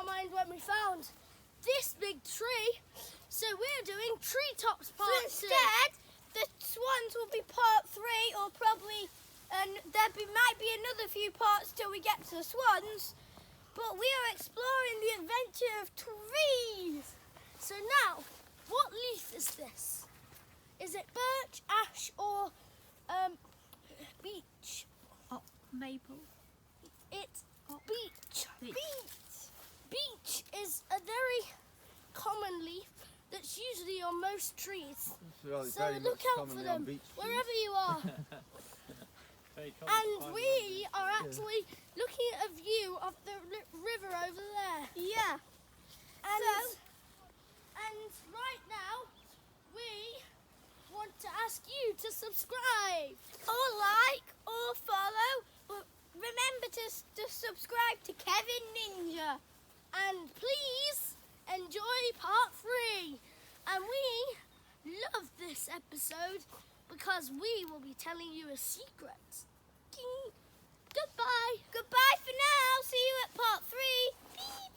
our mind when we found this big tree. So we're doing treetops part 2. Instead, the swans will be part 3, or probably, and might be another few parts till we get to the swans. But we are exploring the adventure of trees. So now, what leaf is this? Is it birch, ash, or beech? Oh, maple. It's beech. Beech. Beech is a very common leaf that's usually on most trees. Well, it's So very look much out for commonly them on beach trees. wherever you are. Very common to And find we are actually looking at a view of the river over there. Yeah. And right now, we want to ask you to subscribe. Or like, or follow. But remember to subscribe to Kevin Ninja. And please enjoy part 3. And we love this episode because we will be telling you a secret. Goodbye. Goodbye for now. See you at part 3.